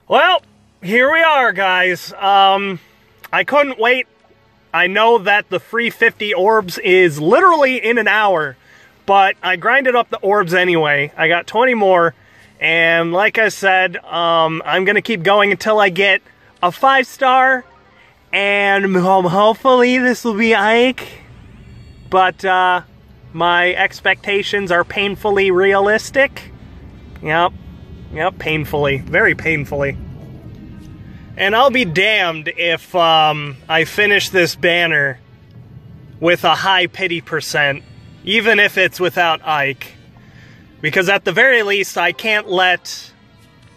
Well, here we are, guys. I couldn't wait. I know that the free 50 orbs is literally in an hour, but I grinded up the orbs anyway. I got 20 more, and like I said, I'm gonna keep going until I get a 5-star, and hopefully this will be Ike, but my expectations are painfully realistic. Yep, painfully, very painfully. And I'll be damned if I finish this banner with a high pity percent, even if it's without Ike. Because at the very least, I can't let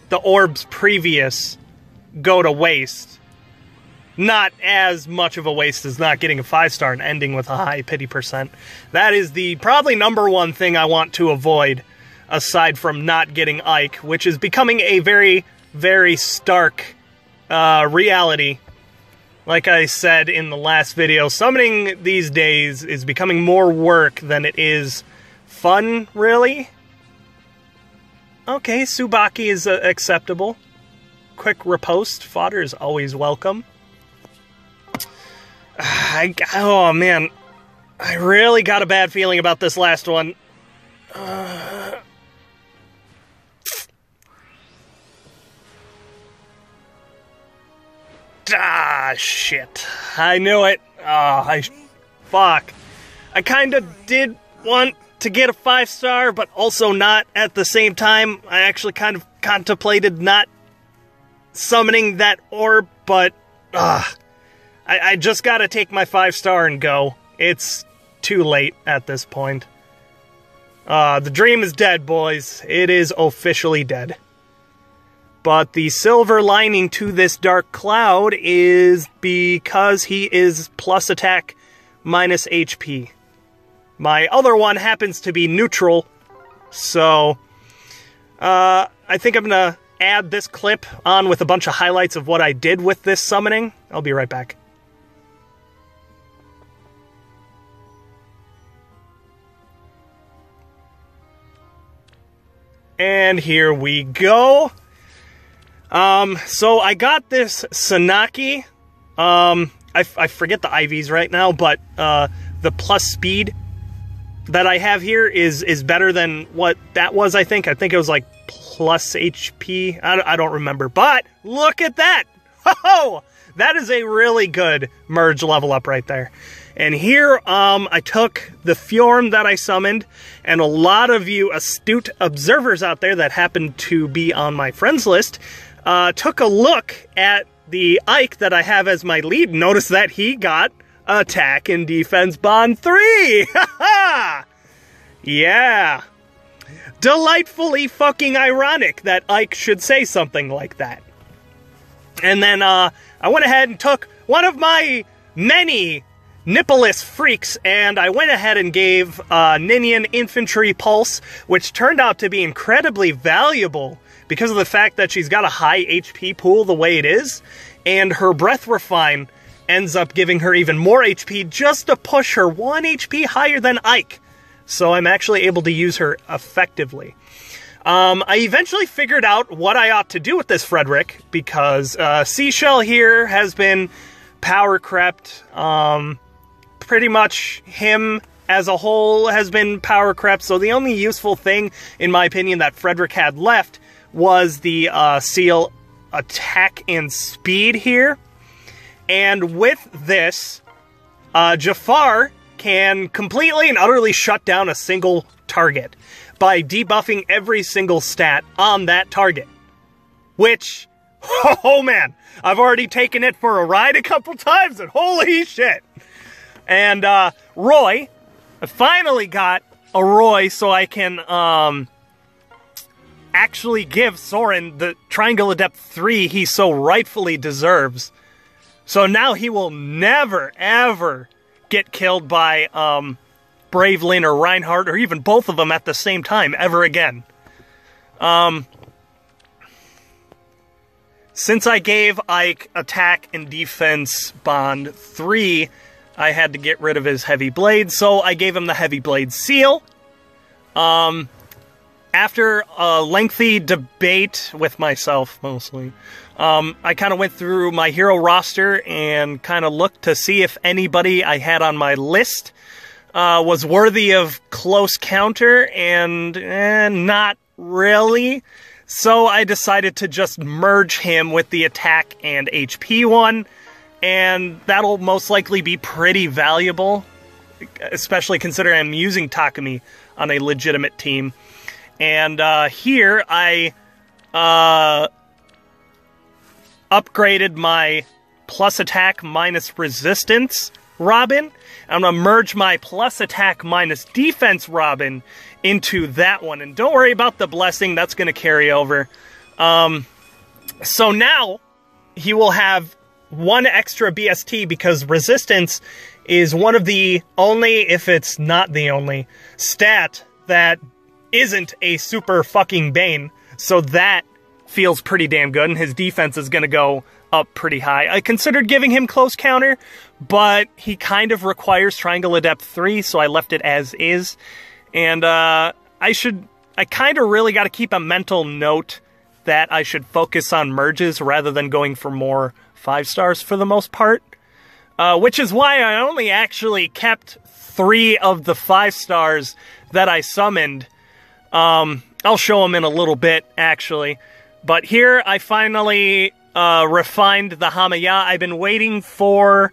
the orbs previous go to waste. Not as much of a waste as not getting a 5-star and ending with a high pity percent. That is the probably #1 thing I want to avoid, aside from not getting Ike, which is becoming a very, very stark reality. Like I said in the last video, summoning these days is becoming more work than it is fun, really. Okay, Tsubaki is acceptable. Quick riposte fodder is always welcome. Oh man, I really got a bad feeling about this last one. Shit. I knew it. Fuck. I kind of did want to get a 5-star, but also not at the same time. I actually kind of contemplated not summoning that orb, but I just gotta take my 5-star and go. It's too late at this point. The dream is dead, boys. It is officially dead. But the silver lining to this dark cloud is because he is plus attack minus HP. My other one happens to be neutral, so I think I'm gonna add this clip on with a bunch of highlights of what I did with this summoning. I'll be right back. And here we go. So I got this Sanaki. I forget the IVs right now, but the plus speed that I have here is better than what that was, I think. I think it was like plus HP. I don't remember, but look at that. Ho-ho! That is a really good merge level up right there. And here, I took the Fjorm that I summoned, and a lot of you astute observers out there that happen to be on my friends list took a look at the Ike that I have as my lead. Notice that he got Attack and Defense Bond 3! Ha-ha! Yeah. Delightfully fucking ironic that Ike should say something like that. And then I went ahead and took one of my many Nippolis freaks, and I went ahead and gave Ninian Infantry Pulse, which turned out to be incredibly valuable because of the fact that she's got a high HP pool the way it is, and her Breath Refine ends up giving her even more HP just to push her 1 HP higher than Ike. So I'm actually able to use her effectively. I eventually figured out what I ought to do with this Frederick, because Seashell here has been power crept. Pretty much him as a whole has been power crept, so the only useful thing, in my opinion, that Frederick had left was the Seal Attack and Speed here. And with this, Jafar can completely and utterly shut down a single target by debuffing every single stat on that target. Which, oh man, I've already taken it for a ride a couple times, and holy shit! And Roy, I finally got a Roy so I can actually give Soren the Triangle Adept 3 he so rightfully deserves. So now he will never, ever get killed by Bravelin or Reinhardt, or even both of them at the same time, ever again. Since I gave Ike Attack and Defense Bond 3, I had to get rid of his Heavy Blade, so I gave him the Heavy Blade Seal. after a lengthy debate with myself, mostly, I kind of went through my hero roster and kind of looked to see if anybody I had on my list was worthy of close counter, and not really. So I decided to just merge him with the attack and HP one, and that'll most likely be pretty valuable, especially considering I'm using Takumi on a legitimate team. And here I upgraded my plus attack minus resistance Robin. I'm going to merge my plus attack minus defense Robin into that one. And don't worry about the blessing, that's going to carry over. So now he will have one extra BST because resistance is one of the only, if it's not the only, stat that isn't a super fucking Bane. So that feels pretty damn good, and his defense is going to go up pretty high. I considered giving him close counter, but he kind of requires Triangle Adept 3, so I left it as is. And I kind of really got to keep a mental note that I should focus on merges rather than going for more 5 stars for the most part. Which is why I only actually kept 3 of the 5 stars that I summoned. I'll show them in a little bit, actually. But here I finally refined the Hamaya. I've been waiting for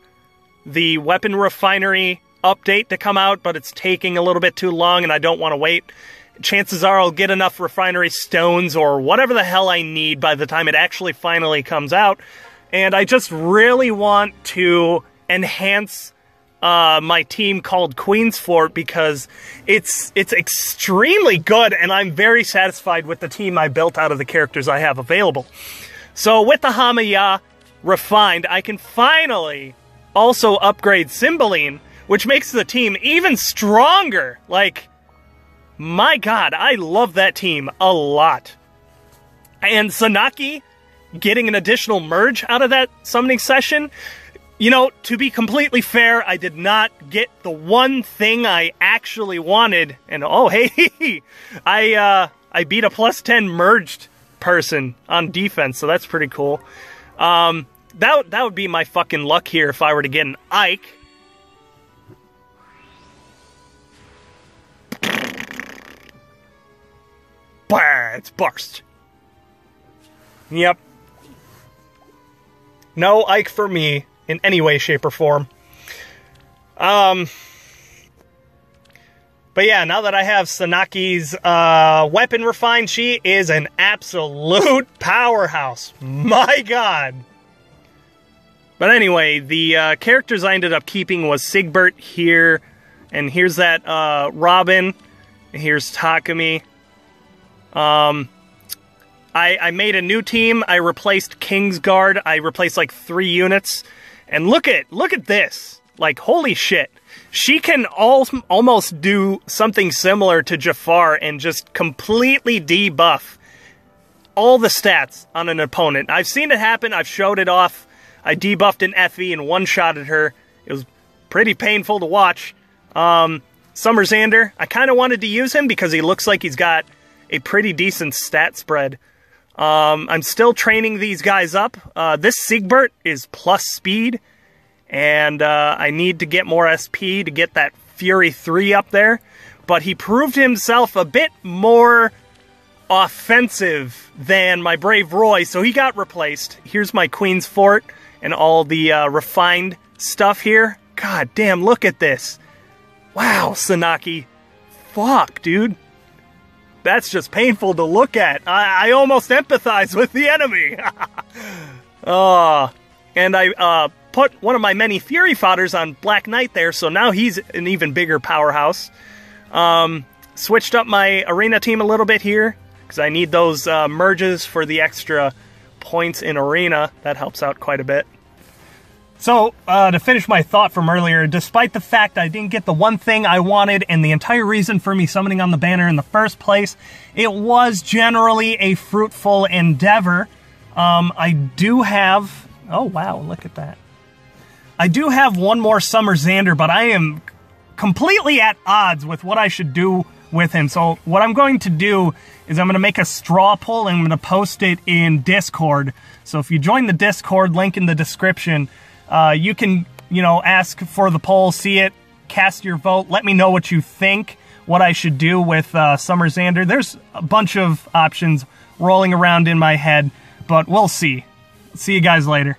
the weapon refinery update to come out, but it's taking a little bit too long, and I don't want to wait. Chances are I'll get enough refinery stones or whatever the hell I need by the time it actually finally comes out. And I just really want to enhance my team called Queen's Fort because it's extremely good, and I'm very satisfied with the team I built out of the characters I have available. So with the Hamaya refined, I can finally also upgrade Cymbeline, which makes the team even stronger. Like, my god, I love that team a lot. And Sanaki getting an additional merge out of that summoning session. You know, to be completely fair, I did not get the one thing I actually wanted. And oh, hey, I beat a plus 10 merged person on defense, so that's pretty cool. That would be my fucking luck here if I were to get an Ike. Bah, it's burst. Yep. No Ike for me in any way, shape, or form. But yeah, now that I have Sanaki's weapon refined, she is an absolute powerhouse. My god. But anyway, the characters I ended up keeping was Sigbert here, and here's that Robin, and here's Takumi. I made a new team. I replaced Kingsguard. I replaced like 3 units. And look at this. Like, holy shit. She can almost do something similar to Jafar and just completely debuff all the stats on an opponent. I've seen it happen. I've showed it off. I debuffed an FE and one-shotted her. It was pretty painful to watch. Summer Xander, I kind of wanted to use him because he looks like he's got a pretty decent stat spread. I'm still training these guys up. This Sigbert is plus speed, and I need to get more SP to get that Fury 3 up there. But he proved himself a bit more offensive than my Brave Roy, so he got replaced. Here's my Queen's Fort and all the refined stuff here. God damn, look at this. Wow, Sanaki. Fuck, dude. That's just painful to look at. I almost empathize with the enemy. And I put one of my many Fury fodders on Black Knight there, so now he's an even bigger powerhouse. Switched up my arena team a little bit here, because I need those merges for the extra points in arena. That helps out quite a bit. So, to finish my thought from earlier, despite the fact I didn't get the one thing I wanted and the entire reason for me summoning on the banner in the first place, it was generally a fruitful endeavor. I do have... Oh, wow, look at that. I do have one more Summer Xander, but I am completely at odds with what I should do with him. So what I'm going to do is I'm going to make a straw poll, and I'm going to post it in Discord. So if you join the Discord, link in the description, you can, ask for the poll, see it, cast your vote. Let me know what you think, what I should do with Summer Xander. There's a bunch of options rolling around in my head, but we'll see. See you guys later.